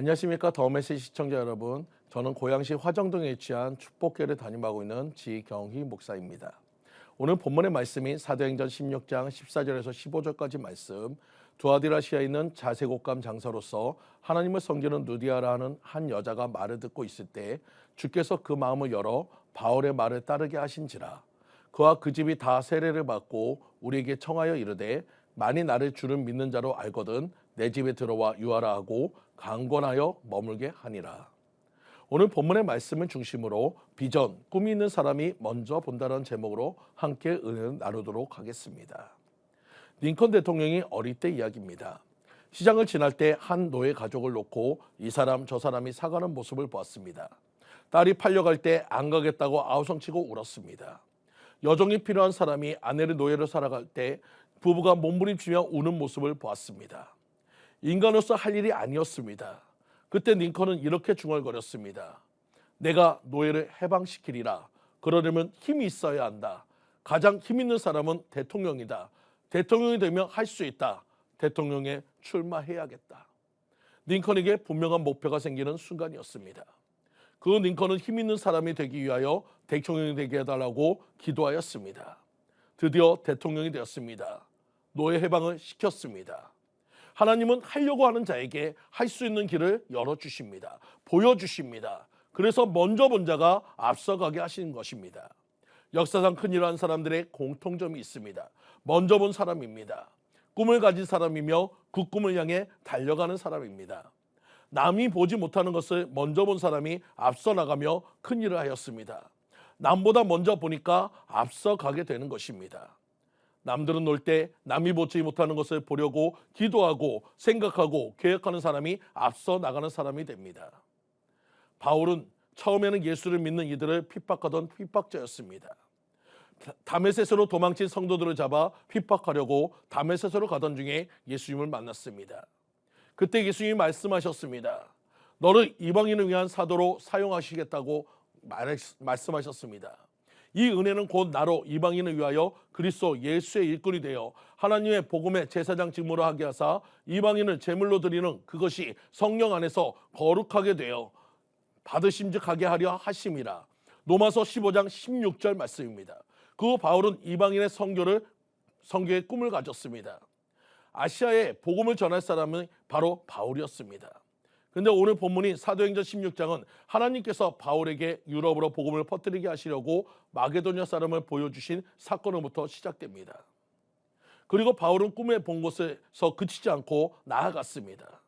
안녕하십니까. 더메시 시청자 여러분. 저는 고양시 화정동에 위치한 축복교회를 담임하고 있는 지경희 목사입니다. 오늘 본문의 말씀인 사도행전 16장 14절에서 15절까지 말씀, 두아디라시아에 있는 자색옷감 장사로서 하나님을 섬기는 누디아라 하는 한 여자가 말을 듣고 있을 때 주께서 그 마음을 열어 바울의 말을 따르게 하신지라. 그와 그 집이 다 세례를 받고 우리에게 청하여 이르되 만일 나를 주를 믿는 자로 알거든 내 집에 들어와 유하라 하고 강권하여 머물게 하니라. 오늘 본문의 말씀을 중심으로 비전, 꿈이 있는 사람이 먼저 본다는 제목으로 함께 은혜를 나누도록 하겠습니다. 링컨 대통령이 어릴 때 이야기입니다. 시장을 지날 때 한 노예 가족을 놓고 이 사람 저 사람이 사가는 모습을 보았습니다. 딸이 팔려갈 때 안 가겠다고 아우성치고 울었습니다. 여종이 필요한 사람이 아내를 노예로 살아갈 때 부부가 몸부림치며 우는 모습을 보았습니다. 인간으로서 할 일이 아니었습니다. 그때 링컨은 이렇게 중얼거렸습니다. 내가 노예를 해방시키리라. 그러려면 힘이 있어야 한다. 가장 힘 있는 사람은 대통령이다. 대통령이 되면 할 수 있다. 대통령에 출마해야겠다. 링컨에게 분명한 목표가 생기는 순간이었습니다. 그 링컨은 힘 있는 사람이 되기 위하여 대통령이 되게 해달라고 기도하였습니다. 드디어 대통령이 되었습니다. 노예 해방을 시켰습니다. 하나님은 하려고 하는 자에게 할 수 있는 길을 열어주십니다. 보여주십니다. 그래서 먼저 본 자가 앞서가게 하시는 것입니다. 역사상 큰일을 한 사람들의 공통점이 있습니다. 먼저 본 사람입니다. 꿈을 가진 사람이며 그 꿈을 향해 달려가는 사람입니다. 남이 보지 못하는 것을 먼저 본 사람이 앞서 나가며 큰일을 하였습니다. 남보다 먼저 보니까 앞서가게 되는 것입니다. 남들은 놀 때 남이 보지 못하는 것을 보려고 기도하고 생각하고 계획하는 사람이 앞서 나가는 사람이 됩니다. 바울은 처음에는 예수를 믿는 이들을 핍박하던 핍박자였습니다. 다메섹으로 도망친 성도들을 잡아 핍박하려고 다메섹으로 가던 중에 예수님을 만났습니다. 그때 예수님이 말씀하셨습니다. 너를 이방인을 위한 사도로 사용하시겠다고 말씀하셨습니다. 이 은혜는 곧 나로 이방인을 위하여 그리스도 예수의 일꾼이 되어 하나님의 복음의 제사장 직무를 하게 하사 이방인을 제물로 드리는 그것이 성령 안에서 거룩하게 되어 받으심직하게 하려 하심이라. 로마서 15장 16절 말씀입니다. 그 바울은 이방인의 선교의 꿈을 가졌습니다. 아시아에 복음을 전할 사람은 바로 바울이었습니다. 근데 오늘 본문인 사도행전 16장은 하나님께서 바울에게 유럽으로 복음을 퍼뜨리게 하시려고 마게도냐 사람을 보여주신 사건으로부터 시작됩니다. 그리고 바울은 꿈에 본 곳에서 그치지 않고 나아갔습니다.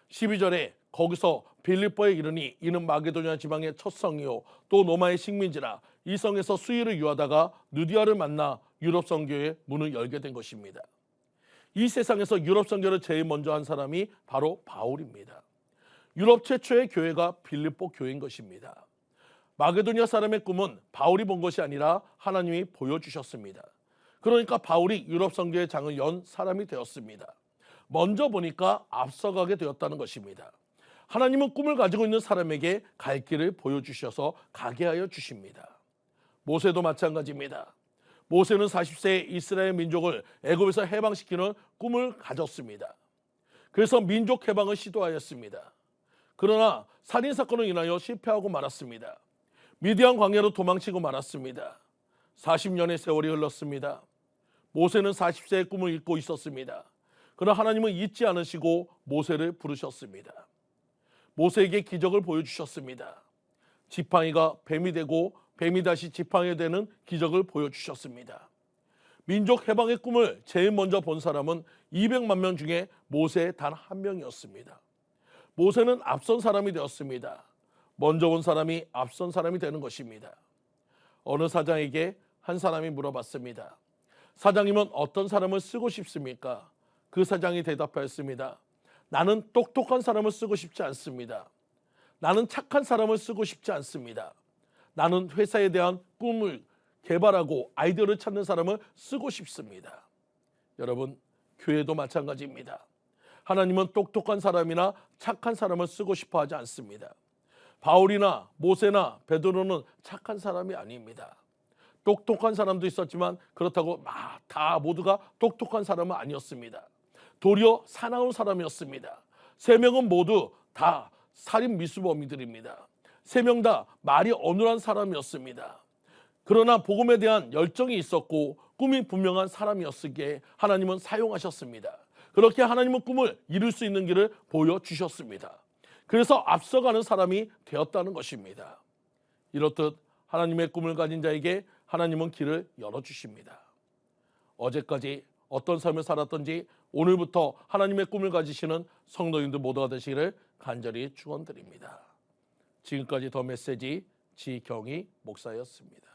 12절에 거기서 빌립보에 이르니 이는 마게도냐 지방의 첫 성이요 또 로마의 식민지라. 이 성에서 수의를 유하다가 누디아를 만나 유럽 선교의 문을 열게 된 것입니다. 이 세상에서 유럽 선교를 제일 먼저 한 사람이 바로 바울입니다. 유럽 최초의 교회가 빌립보 교회인 것입니다. 마게도냐 사람의 꿈은 바울이 본 것이 아니라 하나님이 보여주셨습니다. 그러니까 바울이 유럽 선교의 장을 연 사람이 되었습니다. 먼저 보니까 앞서가게 되었다는 것입니다. 하나님은 꿈을 가지고 있는 사람에게 갈 길을 보여주셔서 가게 하여 주십니다. 모세도 마찬가지입니다. 모세는 40세에 이스라엘 민족을 애굽에서 해방시키는 꿈을 가졌습니다. 그래서 민족 해방을 시도하였습니다. 그러나 살인사건으로 인하여 실패하고 말았습니다. 미디안 광야로 도망치고 말았습니다. 40년의 세월이 흘렀습니다. 모세는 40세의 꿈을 잊고 있었습니다. 그러나 하나님은 잊지 않으시고 모세를 부르셨습니다. 모세에게 기적을 보여주셨습니다. 지팡이가 뱀이 되고 뱀이 다시 지팡이 되는 기적을 보여주셨습니다. 민족 해방의 꿈을 제일 먼저 본 사람은 200만 명 중에 모세 단 한 명이었습니다. 모세는 앞선 사람이 되었습니다. 먼저 온 사람이 앞선 사람이 되는 것입니다. 어느 사장에게 한 사람이 물어봤습니다. 사장님은 어떤 사람을 쓰고 싶습니까? 그 사장이 대답하였습니다. 나는 똑똑한 사람을 쓰고 싶지 않습니다. 나는 착한 사람을 쓰고 싶지 않습니다. 나는 회사에 대한 꿈을 개발하고 아이디어를 찾는 사람을 쓰고 싶습니다. 여러분, 교회도 마찬가지입니다. 하나님은 똑똑한 사람이나 착한 사람을 쓰고 싶어 하지 않습니다. 바울이나 모세나 베드로는 착한 사람이 아닙니다. 똑똑한 사람도 있었지만 그렇다고 다 모두가 똑똑한 사람은 아니었습니다. 도리어 사나운 사람이었습니다. 세 명은 모두 다 살인 미수범이들입니다. 3명 다 말이 어눌한 사람이었습니다. 그러나 복음에 대한 열정이 있었고 꿈이 분명한 사람이었기에 하나님은 사용하셨습니다. 그렇게 하나님은 꿈을 이룰 수 있는 길을 보여주셨습니다. 그래서 앞서가는 사람이 되었다는 것입니다. 이렇듯 하나님의 꿈을 가진 자에게 하나님은 길을 열어주십니다. 어제까지 어떤 삶을 살았던지 오늘부터 하나님의 꿈을 가지시는 성도님들 모두가 되시기를 간절히 축원드립니다. 지금까지 더 메시지 지경희 목사였습니다.